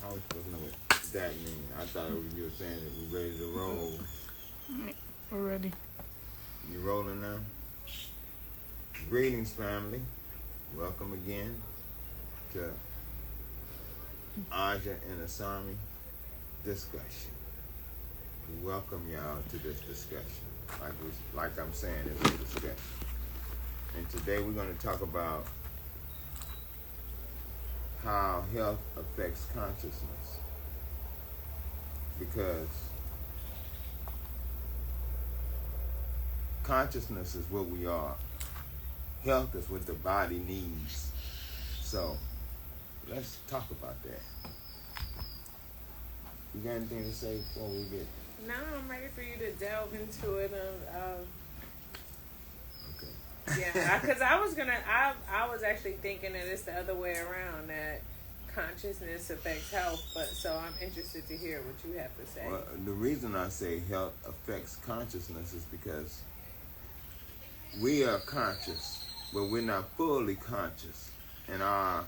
I was supposed to know what that means. I thought you were saying that we ready to roll. We're ready. You rolling now? Greetings, family. Welcome again to Aja and Asami discussion. We welcome y'all to this discussion. Like I'm saying, it's a discussion. And today we're going to talk about how health affects consciousness. Because consciousness is what we are. Health is what the body needs. So, let's talk about that. You got anything to say before we get... No, I'm ready for you to delve into it. Okay. Yeah, because I was actually thinking that it's the other way around, that consciousness affects health, but so I'm interested to hear what you have to say. Well, the reason I say health affects consciousness is because we are conscious, but we're not fully conscious. And our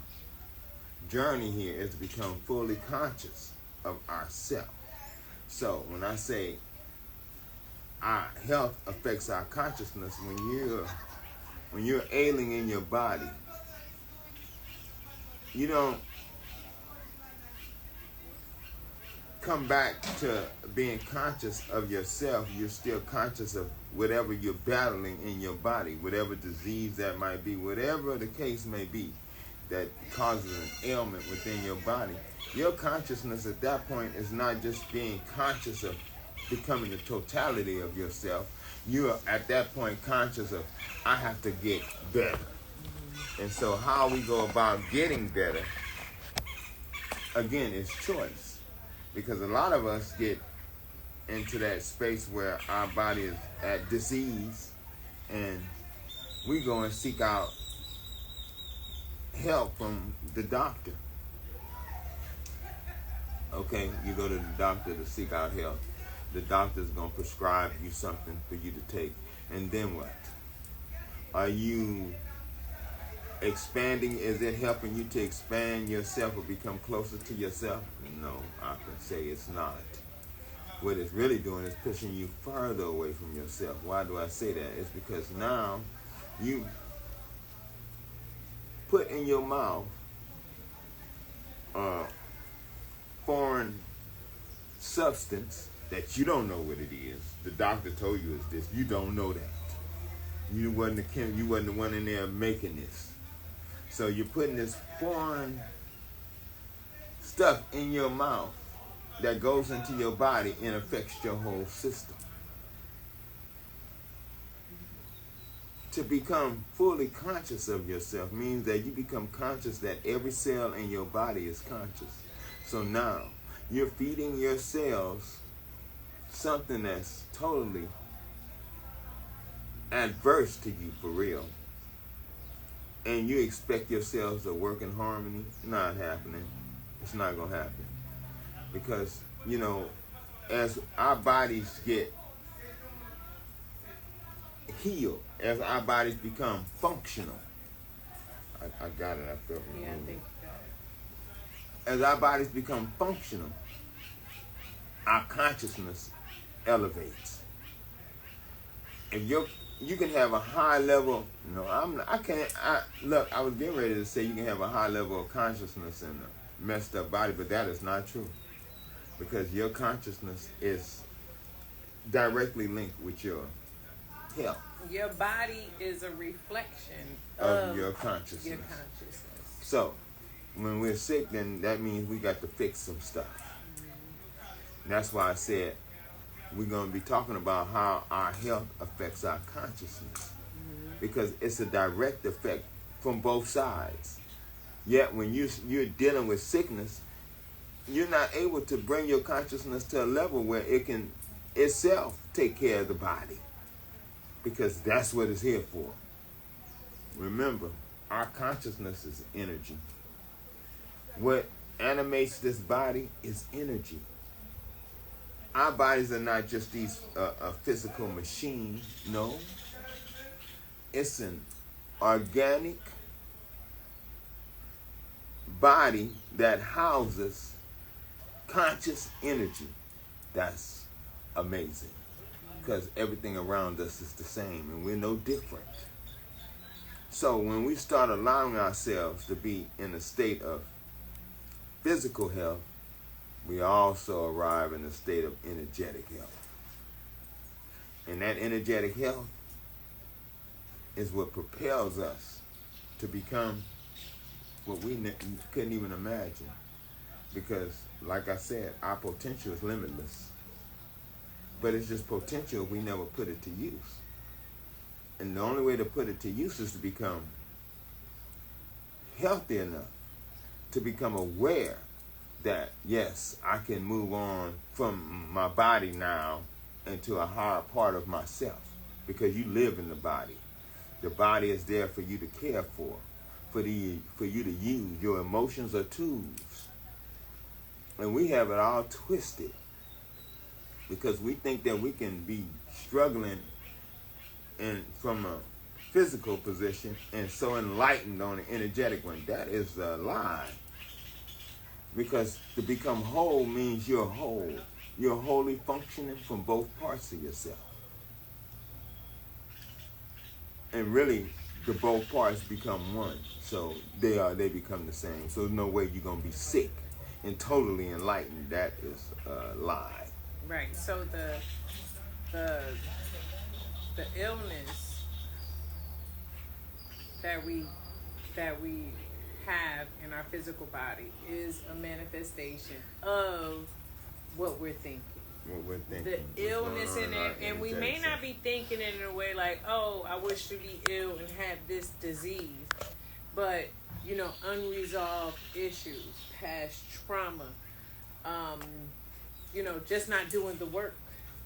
journey here is to become fully conscious of ourselves. So when I say our health affects our consciousness, when you're ailing in your body, you don't come back to being conscious of yourself. You're still conscious of whatever you're battling in your body, whatever disease that might be, whatever the case may be that causes an ailment within your body. Your consciousness at that point is not just being conscious of becoming the totality of yourself. You are at that point conscious of, I have to get better. And so how we go about getting better, again, is choice. Because a lot of us get into that space where our body is at disease and we go and seek out help from the doctor. Okay, you go to the doctor to seek out help. The doctor's going to prescribe you something for you to take. And then what? Are you expanding? Is it helping you to expand yourself or become closer to yourself? No, I can say it's not. What it's really doing is pushing you further away from yourself. Why do I say that? It's because now you put in your mouth a foreign substance that you don't know what it is. The doctor told you it's this. You don't know that. You wasn't the one in there making this. So you're putting this foreign stuff in your mouth that goes into your body and affects your whole system. To become fully conscious of yourself means that you become conscious that every cell in your body is conscious. So now you're feeding your cells something that's totally adverse to you for real. And you expect your cells to work in harmony. Not happening. It's not going to happen. Because, as our bodies get healed, as our bodies become functional. I got it. I felt it. Yeah, I think as our bodies become functional, our consciousness elevates. If you can have a high level. No, I was getting ready to say you can have a high level of consciousness in a messed up body, but that is not true. Because your consciousness is directly linked with your health. your body is a reflection of your consciousness. Your consciousness. So, when we're sick, then that means we got to fix some stuff. And that's why I said we're going to be talking about how our health affects our consciousness. Because it's a direct effect from both sides. Yet when you're dealing with sickness, you're not able to bring your consciousness to a level where it can itself take care of the body. Because that's what it's here for. Remember, our consciousness is energy. What animates this body is energy. Our bodies are not just these a physical machine. No. It's an organic body that houses conscious energy, that's amazing. Because everything around us is the same and we're no different. So when we start allowing ourselves to be in a state of physical health, we also arrive in a state of energetic health. And that energetic health is what propels us to become what we couldn't even imagine. Because, like I said, our potential is limitless. But it's just potential if we never put it to use. And the only way to put it to use is to become healthy enough to become aware that, yes, I can move on from my body now into a higher part of myself. Because you live in the body. The body is there for you to care for you to use. Your emotions are tools. And we have it all twisted. Because we think that we can be struggling from a physical position and so enlightened on an energetic one. That is a lie. Because to become whole means you're whole. You're wholly functioning from both parts of yourself. And really, the both parts become one. So they become the same. So there's no way you're going to be sick and totally enlightened. That is a lie. Right. So the illness that we have in our physical body is a manifestation of what we're thinking. What we're thinking. The illness in it, and we may not be thinking it in a way like, oh, I wish to be ill and have this disease, but unresolved issues, past trauma, just not doing the work,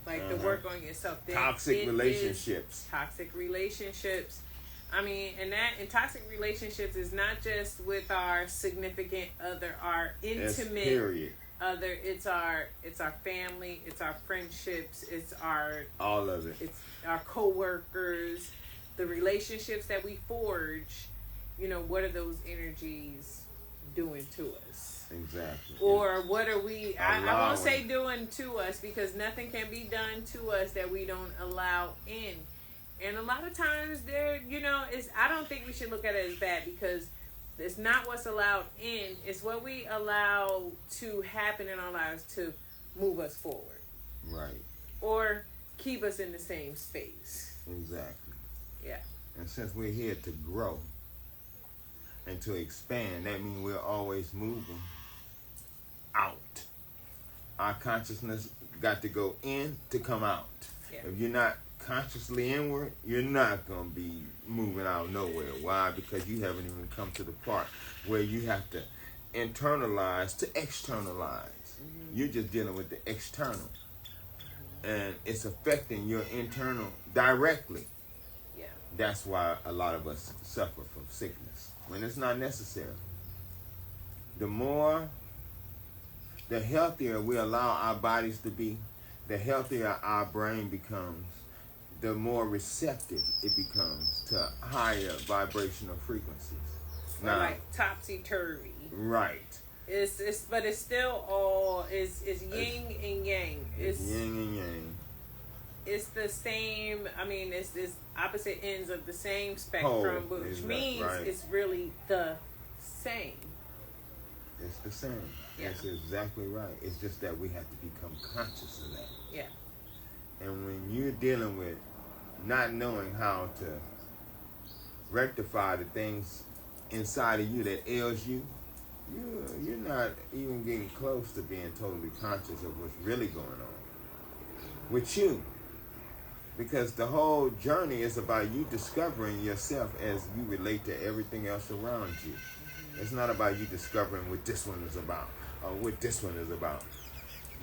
like the work on yourself. Toxic relationships. Toxic relationships. I mean, and toxic relationships is not just with our significant other, our intimate other. It's our family. It's our friendships. It's all of it. It's our coworkers. The relationships that we forge. What are those energies doing to us? Exactly. Or what are we? I won't say doing to us, because nothing can be done to us that we don't allow in. And a lot of times I don't think we should look at it as bad, because it's not what's allowed in, it's what we allow to happen in our lives to move us forward. Right. Or keep us in the same space. Exactly. Yeah. And since we're here to grow and to expand, that means we're always moving out. Our consciousness got to go in to come out. Yeah. If you're not consciously inward, you're not going to be moving out nowhere. Why? Because you haven't even come to the part where you have to internalize to externalize. Mm-hmm. You're just dealing with the external. And it's affecting your internal directly. Yeah. That's why a lot of us suffer from sickness when it's not necessary. The healthier we allow our bodies to be, the healthier our brain becomes, the more receptive it becomes to higher vibrational frequencies. Now, like topsy-turvy. Right. But it's still all is yin and yang. It's yin and yang. It's the same. I mean, it's opposite ends of the same spectrum, which means it's really the same. It's the same. Yeah. That's exactly right. It's just that we have to become conscious of that. Yeah. And when you're dealing with not knowing how to rectify the things inside of you that ails you, you're not even getting close to being totally conscious of what's really going on with you. Because the whole journey is about you discovering yourself as you relate to everything else around you. Mm-hmm. It's not about you discovering what this one is about or what this one is about.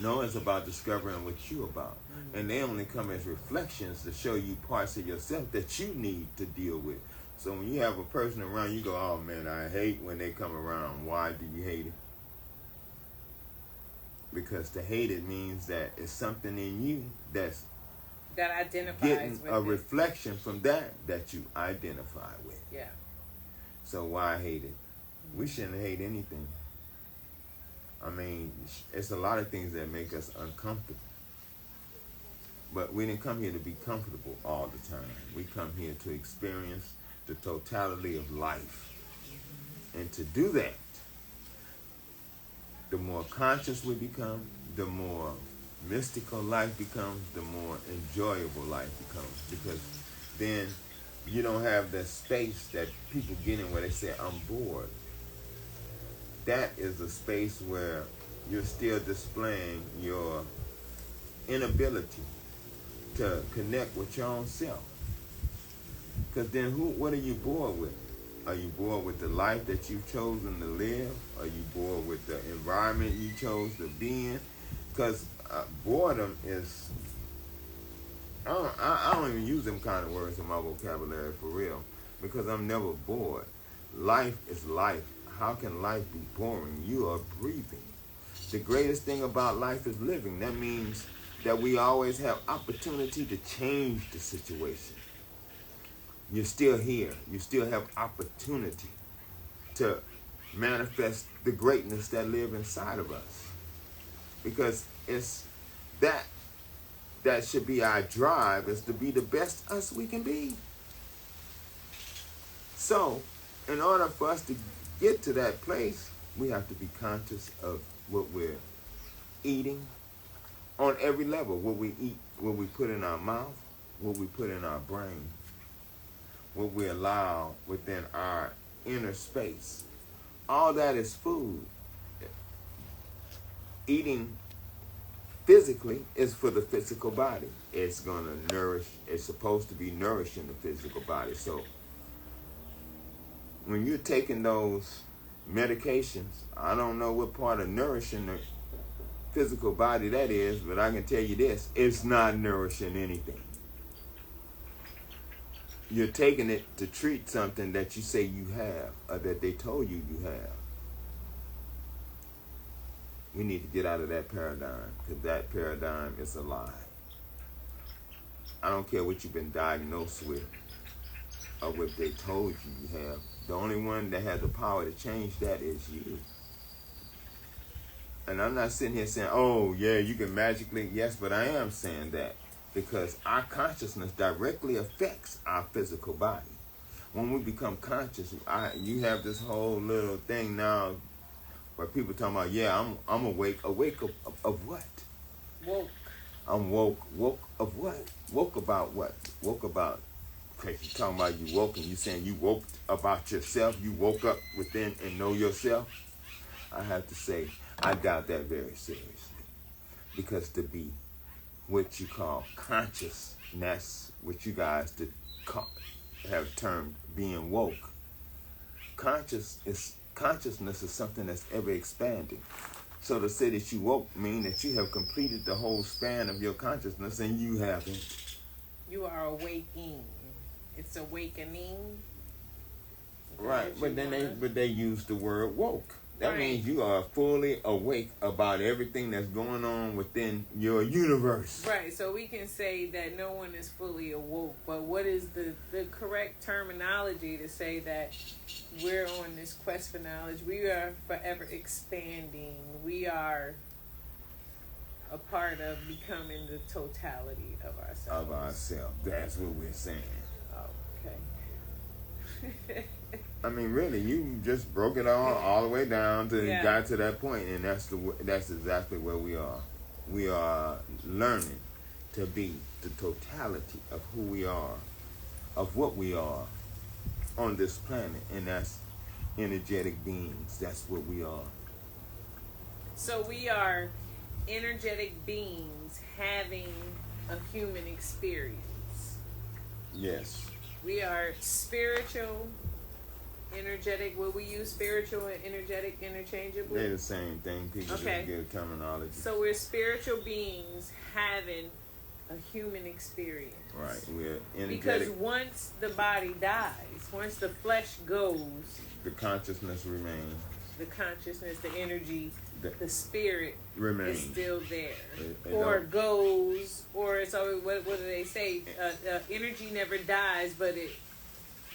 No, it's about discovering what you're about. Mm-hmm. And they only come as reflections to show you parts of yourself that you need to deal with. So when you have a person around, you go, oh man, I hate when they come around. Why do you hate it? Because to hate it means that it's something in you that identifies getting with a reflection from that you identify with. Yeah. So why hate it? We shouldn't hate anything. I mean, it's a lot of things that make us uncomfortable. But we didn't come here to be comfortable all the time. We come here to experience the totality of life. And to do that, the more conscious we become, the more mystical life becomes, the more enjoyable life becomes. Because then you don't have that space that people get in where they say, I'm bored. That is a space where you're still displaying your inability to connect with your own self. Because then what are you bored with? Are you bored with the life that you've chosen to live? Are you bored with the environment you chose to be in? Because boredom is, I don't even use them kind of words in my vocabulary for real, because I'm never bored. Life is life. How can life be boring? You are breathing. The greatest thing about life is living. That means that we always have opportunity to change the situation. You're still here. You still have opportunity to manifest the greatness that live inside of us. Because it's that should be our drive, is to be the best us we can be. So, in order for us to get to that place, we have to be conscious of what we're eating on every level. What we eat, what we put in our mouth, what we put in our brain, what we allow within our inner space. All that is food. Eating physically is for the physical body. It's going to nourish, it's supposed to be nourishing the physical body. So when you're taking those medications, I don't know what part of nourishing the physical body that is, but I can tell you this, it's not nourishing anything. You're taking it to treat something that you say you have, or that they told you you have. We need to get out of that paradigm, because that paradigm is a lie. I don't care what you've been diagnosed with or what they told you you have. The only one that has the power to change that is you. And I'm not sitting here saying, oh, yeah, you can magically, yes, but I am saying that. Because our consciousness directly affects our physical body. When we become conscious, you have this whole little thing now where people talking about, yeah, I'm awake. Awake of what? Woke. I'm woke. Woke of what? Woke about what? Woke about, because you're talking about you woke, and you saying you woke about yourself. You woke up within and know yourself. I have to say, I doubt that very seriously. Because to be what you call consciousness, which you guys have termed being woke. Consciousness is something that's ever expanding. So to say that you woke means that you have completed the whole span of your consciousness, and you haven't. You are awaking. It's awakening. Right, but then they use the word woke. That right. means you are fully awake about everything that's going on within your universe. Right, so we can say that no one is fully awoke, but what is the correct terminology to say that we're on this quest for knowledge? We are forever expanding. We are a part of becoming the totality of ourselves. Of ourselves. That's what we're saying. Okay. I mean, really, you just broke it all the way down to got to that point, and that's exactly where we are. We are learning to be the totality of who we are, of what we are on this planet, and that's energetic beings. That's what we are. So we are energetic beings having a human experience. Yes. We are spiritual, energetic. Will we use spiritual and energetic interchangeably? They're the same thing. People just get terminology. So we're spiritual beings having a human experience. Right. We're energetic. Because once the body dies, once the flesh goes, the consciousness remains. The consciousness, the energy, the spirit remains. Is still there. Or goes, or it's always, what do they say? Energy never dies, but it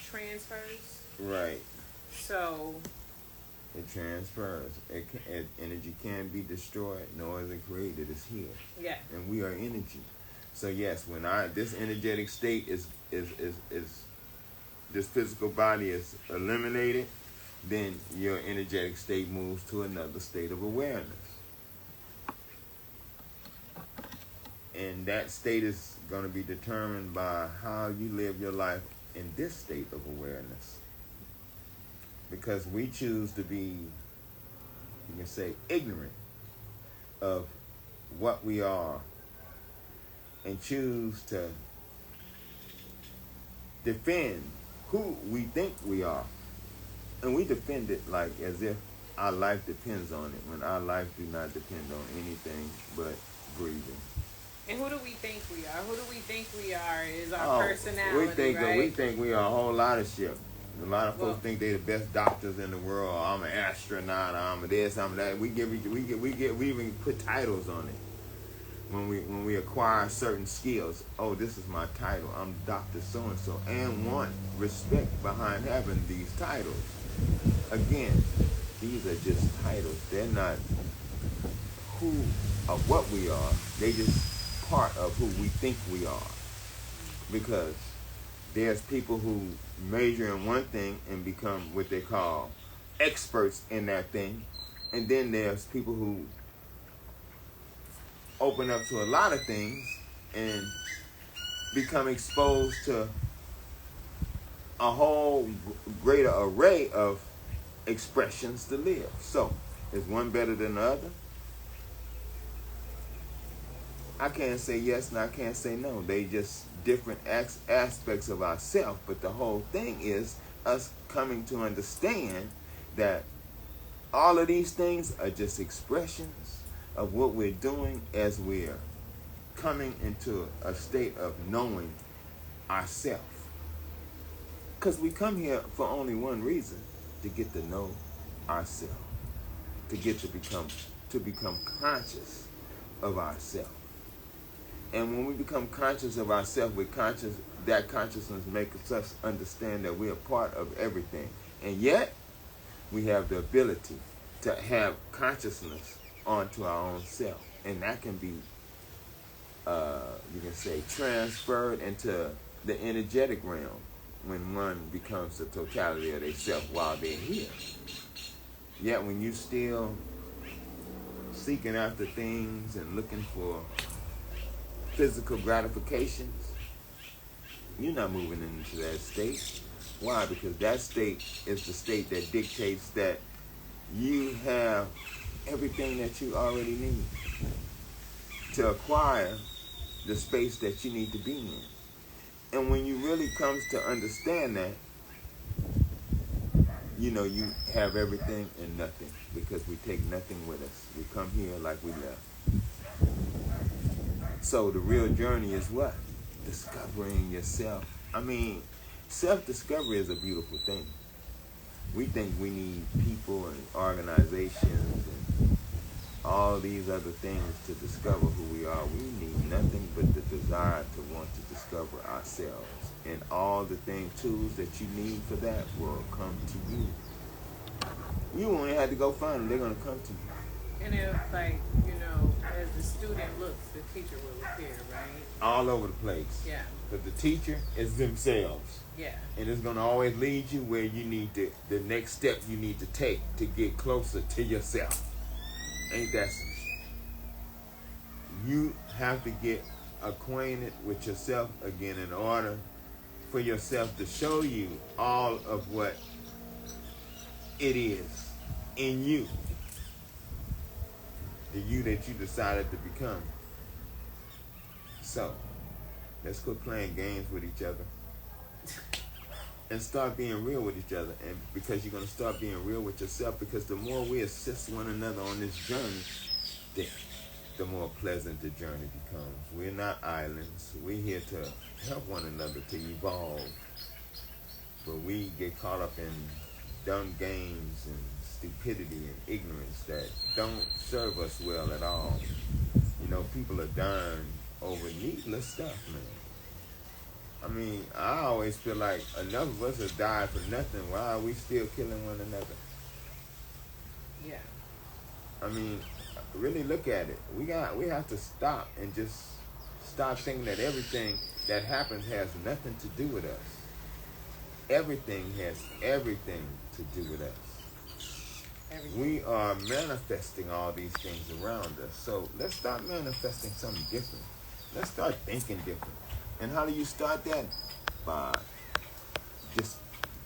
transfers. Right. So It transfers. Energy can be destroyed, nor is it created. It's here. Yeah. And we are energy. So yes, when this energetic state is this physical body is eliminated, then your energetic state moves to another state of awareness. And that state is going to be determined by how you live your life in this state of awareness. Because we choose to be, you can say, ignorant of what we are and choose to defend who we think we are. And we defend it like as if our life depends on it, when our life do not depend on anything but breathing. And who do we think we are? Who do we think we are is our personality, we think we are a whole lot of shit. A lot of folks think they're the best doctors in the world. I'm an astronaut. I'm a this. I'm that. We even put titles on it when we acquire certain skills. Oh, this is my title. I'm Dr. So and so, and want respect behind having these titles. Again, these are just titles. They're not who or what we are. They just part of who we think we are. Because there's people who major in one thing and become what they call experts in that thing. And then there's people who open up to a lot of things and become exposed to a whole greater array of expressions to live. So, is one better than the other? I can't say yes and I can't say no. They just different aspects of ourselves. But the whole thing is us coming to understand that all of these things are just expressions of what we're doing as we're coming into a state of knowing ourselves. Because we come here for only one reason, to get to know ourselves, to get to become conscious of ourselves. And when we become conscious of ourselves, that consciousness makes us understand that we are part of everything. And yet, we have the ability to have consciousness onto our own self. And that can be, you can say, transferred into the energetic realm when one becomes the totality of themselves while they're here. Yet when you still seeking after things and looking for physical gratifications, you're not moving into that state. Why? Because that state is the state that dictates that you have everything that you already need to acquire the space that you need to be in. And when you really comes to understand that, you know you have everything and nothing, because we take nothing with us. We come here like we left. So the real journey is what? Discovering yourself. I mean, self-discovery is a beautiful thing. We think we need people and organizations and all these other things to discover who we are. We need nothing but the desire to want to discover ourselves. And all the tools that you need for that will come to you. You won't have to go find them. They're going to come to you. And if, like, as the student looks, the teacher will appear, right? All over the place. Yeah. But the teacher is themselves. Yeah. And it's going to always lead you where you need to, the next step you need to take to get closer to yourself. Ain't that some shit? You have to get acquainted with yourself again in order for yourself to show you all of what it is in you. The you that you decided to become. So, let's quit playing games with each other and start being real with each other. And because you're going to start being real with yourself, because the more we assist one another on this journey, then the more pleasant the journey becomes. We're not islands. We're here to help one another to evolve. But we get caught up in dumb games and stupidity and ignorance that don't serve us well at all. People are dying over needless stuff, man. I mean, I always feel like enough of us have died for nothing. Why are we still killing one another? Yeah. I mean, really look at it. We have to stop and just stop thinking that everything that happens has nothing to do with us. Everything has everything to do with us. Everything. We are manifesting all these things around us. So let's start manifesting something different. Let's start thinking different. And how do you start that? By just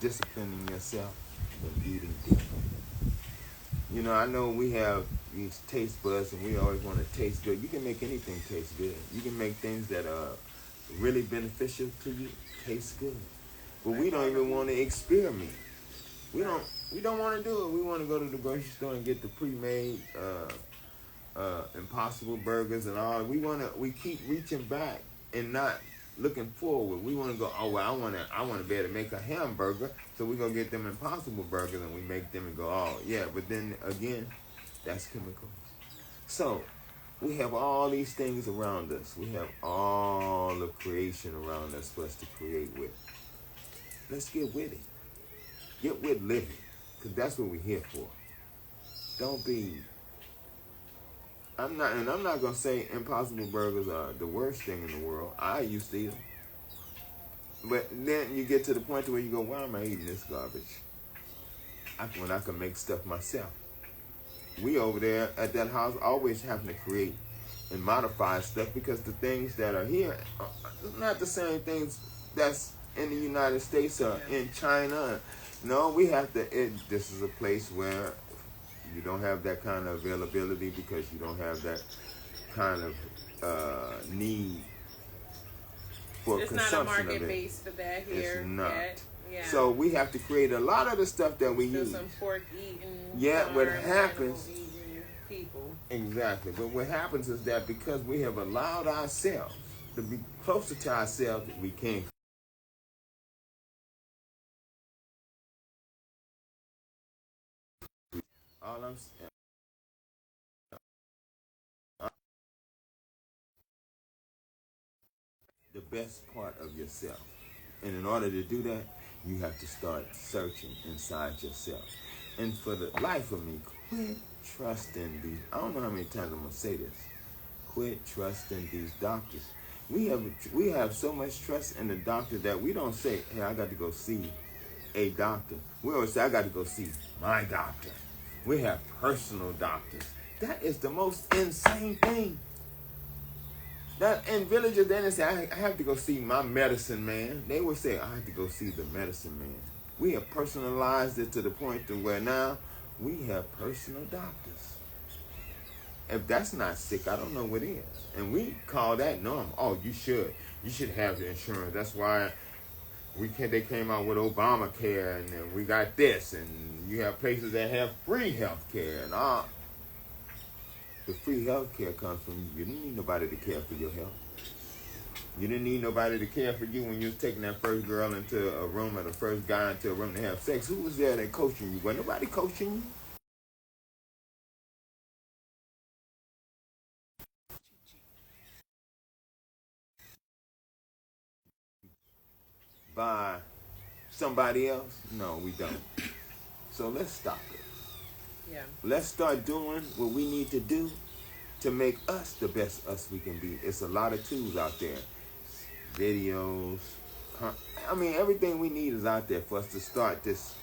disciplining yourself and eating different. You know, I know we have these taste buds and we always want to taste good. You can make anything taste good. You can make things that are really beneficial to you taste good. But we don't even want to experiment. We don't want to do it. We want to go to the grocery store and get the pre-made Impossible burgers and all. We keep reaching back and not looking forward. We want to go, oh well, I want to be able to make a hamburger, so we're gonna get them Impossible burgers and we make them and go, oh yeah, but then again, that's chemicals. So we have all these things around us. We have all of creation around us for us to create with. Let's get with it. Get with living, because that's what we're here for. Don't be. I'm not gonna say Impossible burgers are the worst thing in the world. I used to eat them, but then you get to the point where you go, why am I eating this garbage? When I can make stuff myself. We over there at that house always having to create and modify stuff because the things that are here are not the same things that's in the United States or in China. No, we have to. This is a place where you don't have that kind of availability because you don't have that kind of need for it's consumption of it. It's not a market base for that here. It's not. Yet. Yeah. So we have to create a lot of the stuff that we use. Some pork eating. Yeah, what happens? People. Exactly. But what happens is that because we have allowed ourselves to be closer to ourselves than we can. All I'm saying. The best part of yourself. And in order to do that, you have to start searching inside yourself. And for the life of me, quit trusting these. I don't know how many times I'm going to say this. Quit trusting these doctors. We have so much trust in the doctor that we don't say, hey, I got to go see a doctor. We always say, I got to go see my doctor. We have personal doctors. That is the most insane thing. That in villages, then they say, I have to go see my medicine man. They would say, I have to go see the medicine man. We have personalized it to the point to where now we have personal doctors. If that's not sick, I don't know what is. And we call that normal. Oh, you should. You should have the insurance. That's why they came out with Obamacare, and then we got this, and you have places that have free health care and all. The free health care comes from you. You didn't need nobody to care for your health. You didn't need nobody to care for you when you was taking that first girl into a room or the first guy into a room to have sex. Who was there that coaching you? Wasn't nobody coaching you? By somebody else? No, we don't. So let's stop it. Yeah. Let's start doing what we need to do to make us the best us we can be. It's a lot of tools out there. Videos. I mean, everything we need is out there for us to start this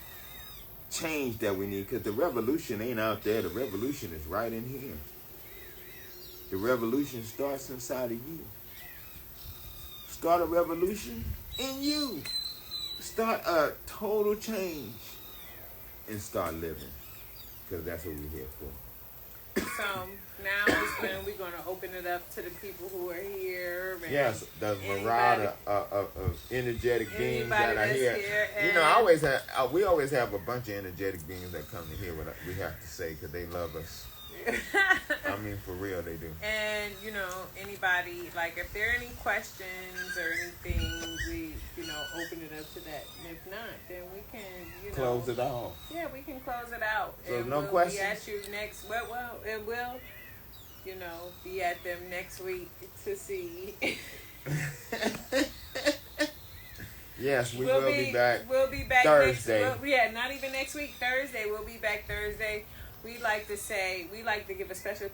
change that we need. Because the revolution ain't out there. The revolution is right in here. The revolution starts inside of you. Start a revolution in you. Start a total change and start living. Because that's what we're here for. So now is when we're going to open it up to the people who are here. Yes, the variety of energetic beings that are here. You know, we always have a bunch of energetic beings that come to hear what we have to say because they love us. I mean, for real, they do. And, you know, anybody, like, if there are any questions or anything, we, open it up to that. And if not, then we can, close it off. Yeah, we can close it out. So and no questions? Be at you next, well, it will, be at them next week to see. Yes, we will be back. We'll be back Thursday. not even next week, Thursday. We'll be back Thursday. we like to give a special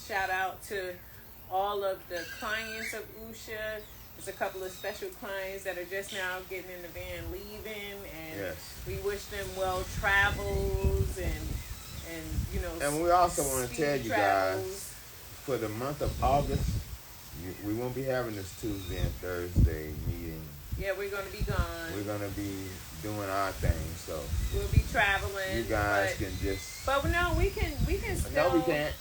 shout out to all of the clients of USHA. There's a couple of special clients that are just now getting in the van leaving, and we wish them well travels and you know. And we also want to tell you guys, for the month of August, we won't be having this Tuesday and Thursday meeting. Yeah, we're gonna be gone. We're gonna be doing our thing, so we'll be traveling. You guys can just. But no, we can still. No, we can't.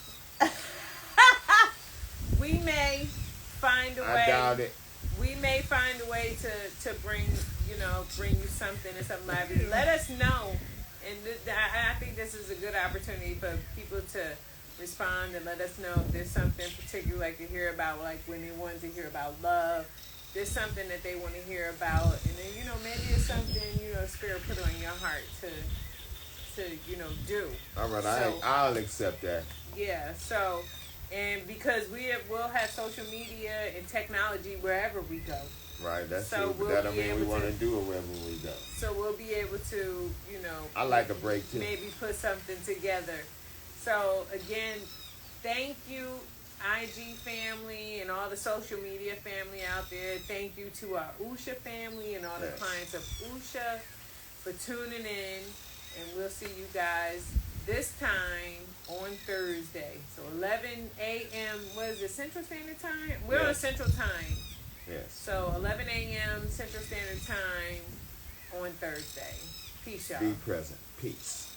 We may find a way. I doubt it. We may find a way to bring you something or something like that. Let us know, and I think this is a good opportunity for people to respond and let us know if there's something particular like to hear about, like when they want to hear about love. There's something that they want to hear about, and then maybe it's something Spirit put on your heart to do. All right, so, I'll accept that. Yeah. So. And because we'll have social media and technology wherever we go. Right, that's so true. That don't mean we want to do it wherever we go. So we'll be able to, I like a break too. Maybe put something together. So again, thank you, IG family and all the social media family out there. Thank you to our USHA family and all the clients of USHA for tuning in. And we'll see you guys this time on Thursday. So 11 a.m. What is it, Central Standard Time? We're on Central Time. Yes. So 11 a.m. Central Standard Time on Thursday. Peace, y'all. Be present. Peace.